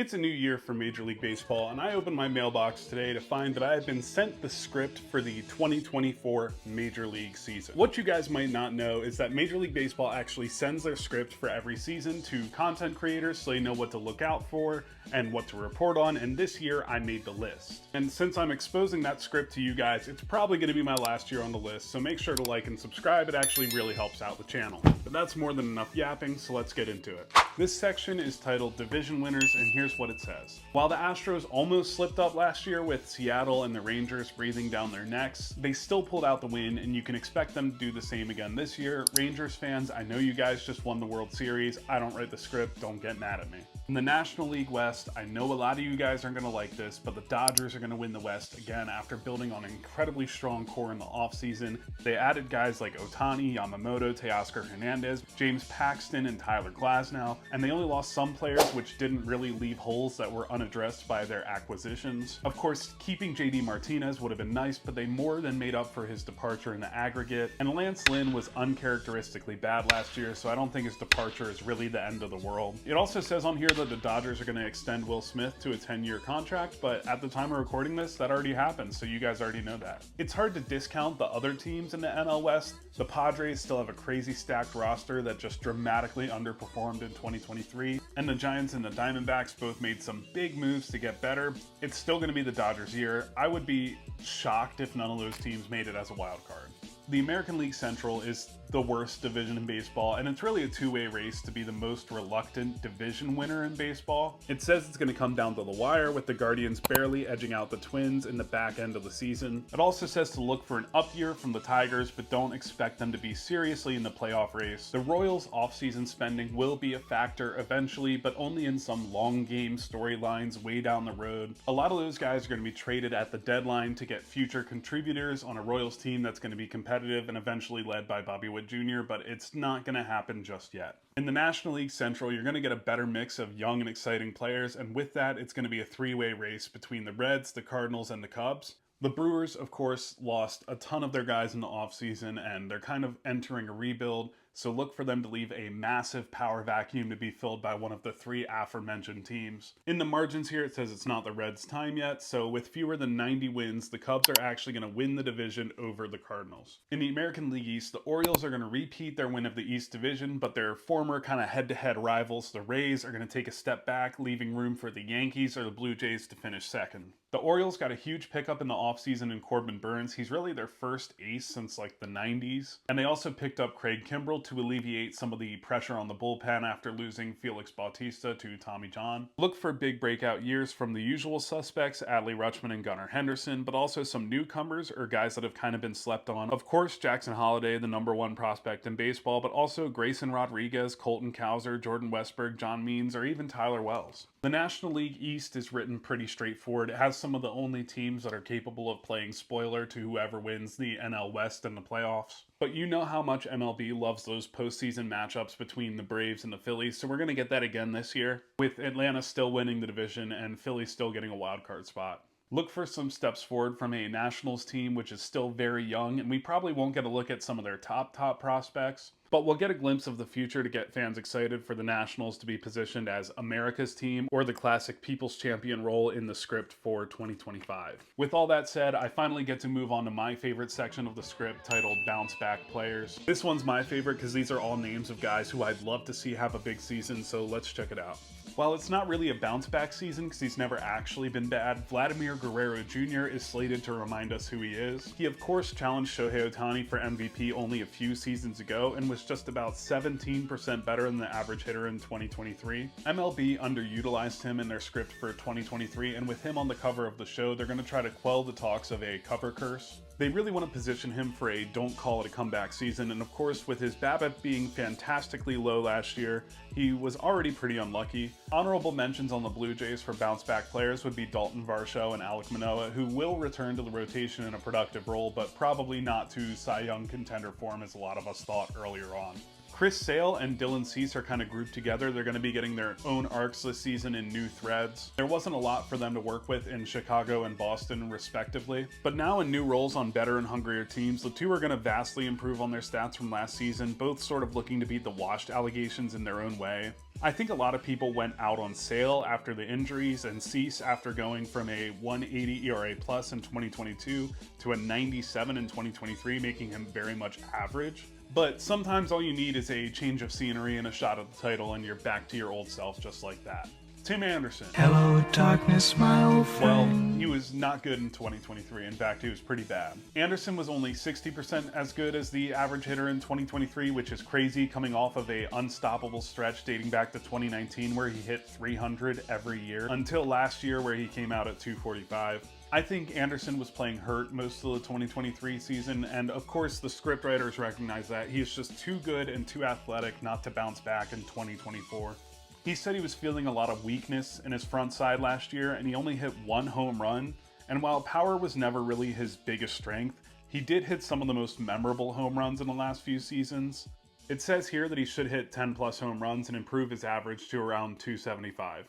It's a new year for Major League Baseball, and I opened my mailbox today to find that I have been sent the script for the 2024 Major League season. What you guys might not know is that Major League Baseball actually sends their script for every season to content creators so they know what to look out for and what to report on, and this year I made the list. And since I'm exposing that script to you guys, it's probably going to be my last year on the list, so make sure to like and subscribe. It actually really helps out the channel. But that's more than enough yapping, so let's get into it. This section is titled Division Winners, and here's what it says. While the Astros almost slipped up last year with Seattle and the Rangers breathing down their necks, they still pulled out the win, and you can expect them to do the same again this year. Rangers fans, I know you guys just won the World Series. I don't write the script, don't get mad at me. In the National League West, I know a lot of you guys aren't going to like this, but the Dodgers are going to win the West again after building on an incredibly strong core in the offseason. They added guys like Ohtani, Yamamoto, Teoscar Hernandez, James Paxton, and Tyler Glasnow, and they only lost some players, which didn't really leave holes that were unaddressed by their acquisitions. Of course, keeping JD Martinez would have been nice, but they more than made up for his departure in the aggregate. And Lance Lynn was uncharacteristically bad last year, so I don't think his departure is really the end of the world. It also says on here that the Dodgers are going to extend Will Smith to a 10-year contract, but at the time of recording this, that already happened, so you guys already know that. It's hard to discount the other teams in the NL West. The Padres still have a crazy stacked roster that just dramatically underperformed in 2023, and the Giants and the Diamondbacks both made some big moves to get better. It's still going to be the Dodgers' year. I would be shocked if none of those teams made it as a wild card. The American League Central is the worst division in baseball, and it's really a two-way race to be the most reluctant division winner in baseball. It says it's going to come down to the wire, with the Guardians barely edging out the Twins in the back end of the season. It also says to look for an up year from the Tigers, but don't expect them to be seriously in the playoff race. The Royals' offseason spending will be a factor eventually, but only in some long game storylines way down the road. A lot of those guys are going to be traded at the deadline to get future contributors on a Royals team that's going to be competitive and eventually led by Bobby Wood Jr., but it's not going to happen just yet. In the National League Central, you're going to get a better mix of young and exciting players, and with that, it's going to be a three-way race between the Reds, the Cardinals, and the Cubs. The Brewers, of course, lost a ton of their guys in the offseason, and they're kind of entering a rebuild, so look for them to leave a massive power vacuum to be filled by one of the three aforementioned teams. In the margins here, it says it's not the Reds' time yet, so with fewer than 90 wins, the Cubs are actually going to win the division over the Cardinals. In the American League East, the Orioles are going to repeat their win of the East Division, but their former kind of head-to-head rivals, the Rays, are going to take a step back, leaving room for the Yankees or the Blue Jays to finish second. The Orioles got a huge pickup in the offseason in Corbin Burns. He's really their first ace since like the 90s. And they also picked up Craig Kimbrell to alleviate some of the pressure on the bullpen after losing Felix Bautista to Tommy John. Look for big breakout years from the usual suspects, Adley Rutschman and Gunnar Henderson, but also some newcomers or guys that have kind of been slept on. Of course, Jackson Holliday, the #1 prospect in baseball, but also Grayson Rodriguez, Colton Cowser, Jordan Westberg, John Means, or even Tyler Wells. The National League East is written pretty straightforward. It has some of the only teams that are capable of playing spoiler to whoever wins the NL West in the playoffs. But you know how much MLB loves those postseason matchups between the Braves and the Phillies, so we're going to get that again this year, with Atlanta still winning the division and Philly still getting a wild card spot. Look for some steps forward from a Nationals team, which is still very young, and we probably won't get a look at some of their top prospects, but we'll get a glimpse of the future to get fans excited for the Nationals to be positioned as America's team or the classic People's Champion role in the script for 2025. With all that said, I finally get to move on to my favorite section of the script titled Bounce Back Players. This one's my favorite because these are all names of guys who I'd love to see have a big season, so let's check it out. While it's not really a bounce back season because he's never actually been bad, Vladimir Guerrero Jr. is slated to remind us who he is. He of course challenged Shohei Ohtani for MVP only a few seasons ago and was just about 17% better than the average hitter in 2023. MLB underutilized him in their script for 2023, and with him on the cover of the show, they're going to try to quell the talks of a cover curse. They really want to position him for a don't call it a comeback season, and of course with his BABIP being fantastically low last year, he was already pretty unlucky. Honorable mentions on the Blue Jays for bounce back players would be Dalton Varsho and Alek Manoah, who will return to the rotation in a productive role, but probably not to Cy Young contender form as a lot of us thought earlier on. Chris Sale and Dylan Cease are kind of grouped together. They're going to be getting their own arcs this season in new threads. There wasn't a lot for them to work with in Chicago and Boston, respectively. But now in new roles on better and hungrier teams, the two are going to vastly improve on their stats from last season, both sort of looking to beat the washed allegations in their own way. I think a lot of people went out on Sale after the injuries and Cease after going from a 180 ERA plus in 2022 to a 97 in 2023, making him very much average. But sometimes all you need is a change of scenery and a shot at the title, and you're back to your old self just like that. Tim Anderson. Hello, darkness, my old friend. Well, he was not good in 2023. In fact, he was pretty bad. Anderson was only 60% as good as the average hitter in 2023, which is crazy, coming off of a unstoppable stretch dating back to 2019 where he hit 300 every year, until last year where he came out at 245. I think Anderson was playing hurt most of the 2023 season, and of course the scriptwriters recognize that. He is just too good and too athletic not to bounce back in 2024. He said he was feeling a lot of weakness in his front side last year, and he only hit 1 home run, and while power was never really his biggest strength, he did hit some of the most memorable home runs in the last few seasons. It says here that he should hit 10 plus home runs and improve his average to around 275.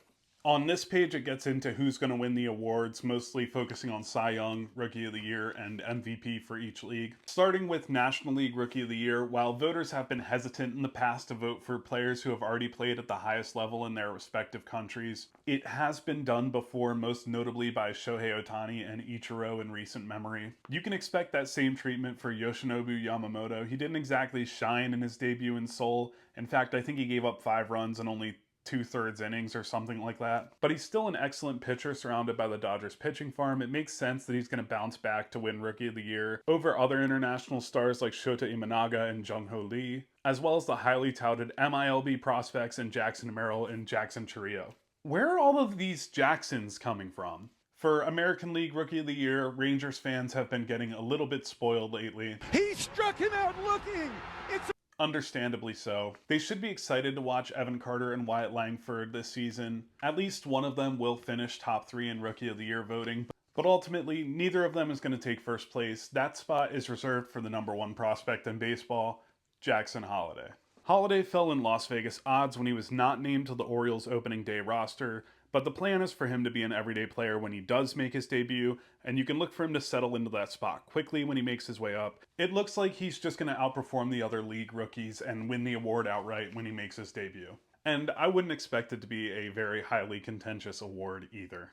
On this page, it gets into who's going to win the awards, mostly focusing on Cy Young, Rookie of the Year, and MVP for each league. Starting with National League Rookie of the Year, while voters have been hesitant in the past to vote for players who have already played at the highest level in their respective countries, it has been done before, most notably by Shohei Ohtani and Ichiro in recent memory. You can expect that same treatment for Yoshinobu Yamamoto. He didn't exactly shine in his debut in Seoul. In fact, I think he gave up 5 runs and only 2/3 innings or something like that. But he's still an excellent pitcher surrounded by the Dodgers pitching farm. It makes sense that he's going to bounce back to win Rookie of the Year over other international stars like Shota Imanaga and Jung-Ho Lee, as well as the highly touted MILB prospects in Jackson Merrill and Jackson Chourio. Where are all of these Jacksons coming from? For American League Rookie of the Year, Rangers fans have been getting a little bit spoiled lately. He struck him out looking! It's Understandably so. They should be excited to watch Evan Carter and Wyatt Langford this season. At least one of them will finish top 3 in Rookie of the Year voting, but ultimately neither of them is going to take first place. That spot is reserved for the #1 prospect in baseball, Jackson Holliday. Holliday fell in Las Vegas odds when he was not named to the Orioles opening day roster, but the plan is for him to be an everyday player when he does make his debut, and you can look for him to settle into that spot quickly when he makes his way up. It looks like he's just going to outperform the other league rookies and win the award outright when he makes his debut. And I wouldn't expect it to be a very highly contentious award either.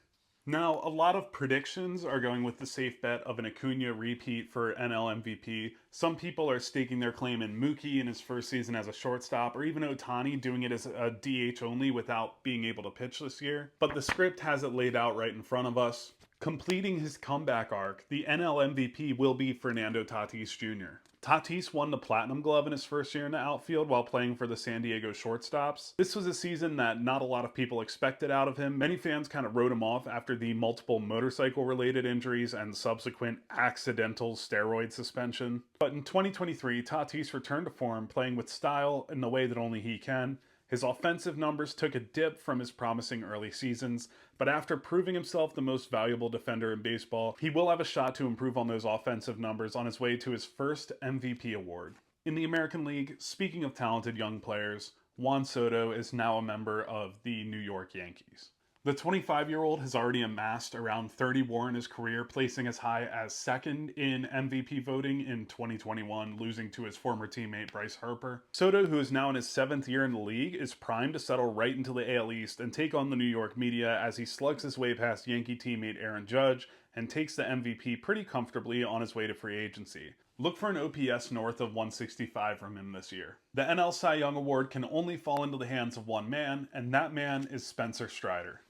Now, a lot of predictions are going with the safe bet of an Acuna repeat for NL MVP. Some people are staking their claim in Mookie in his first season as a shortstop, or even Ohtani doing it as a DH only without being able to pitch this year. But the script has it laid out right in front of us. Completing his comeback arc, the NL MVP will be Fernando Tatis Jr. Tatis won the Platinum Glove in his first year in the outfield while playing for the San Diego Shortstops. This was a season that not a lot of people expected out of him. Many fans kind of wrote him off after the multiple motorcycle-related injuries and subsequent accidental steroid suspension. But in 2023, Tatis returned to form, playing with style in the way that only he can. His offensive numbers took a dip from his promising early seasons, but after proving himself the most valuable defender in baseball, he will have a shot to improve on those offensive numbers on his way to his first MVP award. In the American League, speaking of talented young players, Juan Soto is now a member of the New York Yankees. The 25-year-old has already amassed around 30 WAR in his career, placing as high as 2nd in MVP voting in 2021, losing to his former teammate Bryce Harper. Soto, who is now in his 7th year in the league, is primed to settle right into the AL East and take on the New York media as he slugs his way past Yankee teammate Aaron Judge and takes the MVP pretty comfortably on his way to free agency. Look for an OPS north of 165 from him this year. The NL Cy Young Award can only fall into the hands of one man, and that man is Spencer Strider.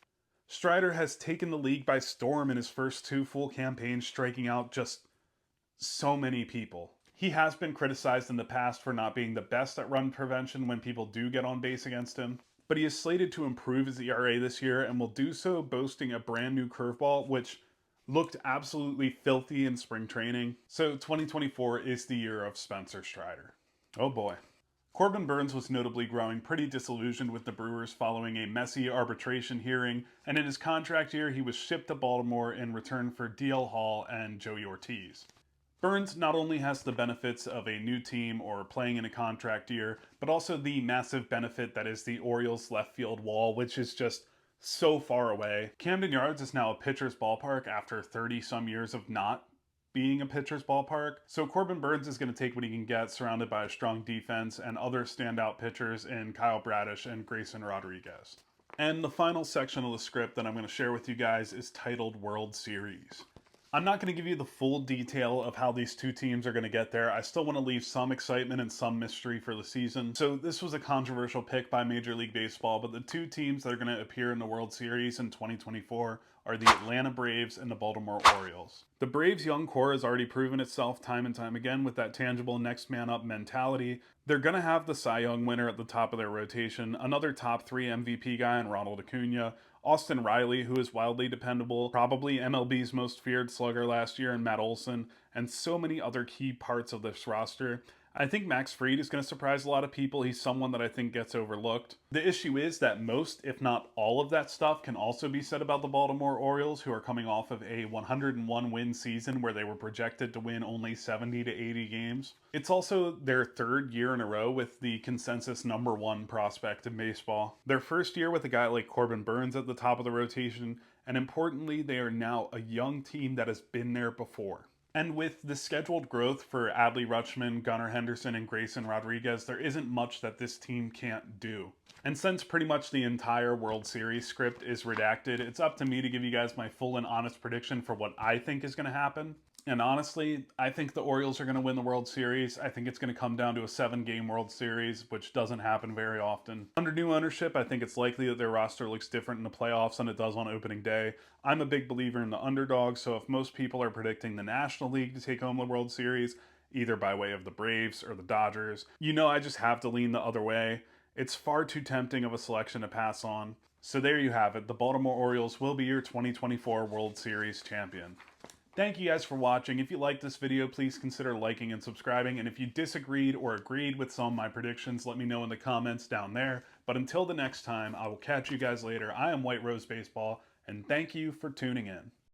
Strider has taken the league by storm in his first 2 full campaigns, striking out just so many people. He has been criticized in the past for not being the best at run prevention when people do get on base against him, but he is slated to improve his ERA this year and will do so boasting a brand new curveball, which looked absolutely filthy in spring training. So 2024 is the year of Spencer Strider. Oh boy. Corbin Burns was notably growing pretty disillusioned with the Brewers following a messy arbitration hearing, and in his contract year he was shipped to Baltimore in return for DL Hall and Joey Ortiz. Burns not only has the benefits of a new team or playing in a contract year, but also the massive benefit that is the Orioles' left field wall, which is just so far away. Camden Yards is now a pitcher's ballpark after 30 some years of not being a pitcher's ballpark. So Corbin Burns is going to take what he can get, surrounded by a strong defense and other standout pitchers in Kyle Bradish and Grayson Rodriguez. And the final section of the script that I'm going to share with you guys is titled World Series. I'm not going to give you the full detail of how these two teams are going to get there. I still want to leave some excitement and some mystery for the season. So this was a controversial pick by Major League Baseball, but the two teams that are going to appear in the World Series in 2024 are the Atlanta Braves and the Baltimore Orioles. The Braves' young core has already proven itself time and time again with that tangible next man up mentality. They're going to have the Cy Young winner at the top of their rotation, another top 3 MVP guy in Ronald Acuna, Austin Riley, who is wildly dependable, probably MLB's most feared slugger last year, and Matt Olson, and so many other key parts of this roster. I think Max Fried is going to surprise a lot of people. He's someone that I think gets overlooked. The issue is that most, if not all of that stuff can also be said about the Baltimore Orioles, who are coming off of a 101 win season where they were projected to win only 70 to 80 games. It's also their third year in a row with the consensus #1 prospect in baseball. Their first year with a guy like Corbin Burns at the top of the rotation, and importantly, they are now a young team that has been there before. And with the scheduled growth for Adley Rutschman, Gunnar Henderson, and Grayson Rodriguez, there isn't much that this team can't do. And since pretty much the entire World Series script is redacted, it's up to me to give you guys my full and honest prediction for what I think is going to happen. And honestly, I think the Orioles are going to win the World Series. I think it's going to come down to a 7-game World Series, which doesn't happen very often. Under new ownership, I think it's likely that their roster looks different in the playoffs than it does on opening day. I'm a big believer in the underdog, so if most people are predicting the National League to take home the World Series, either by way of the Braves or the Dodgers, you know I just have to lean the other way. It's far too tempting of a selection to pass on. So there you have it. The Baltimore Orioles will be your 2024 World Series champion. Thank you guys for watching. If you liked this video, please consider liking and subscribing. And if you disagreed or agreed with some of my predictions, let me know in the comments down there. But until the next time, I will catch you guys later. I am White Rose Baseball, and thank you for tuning in.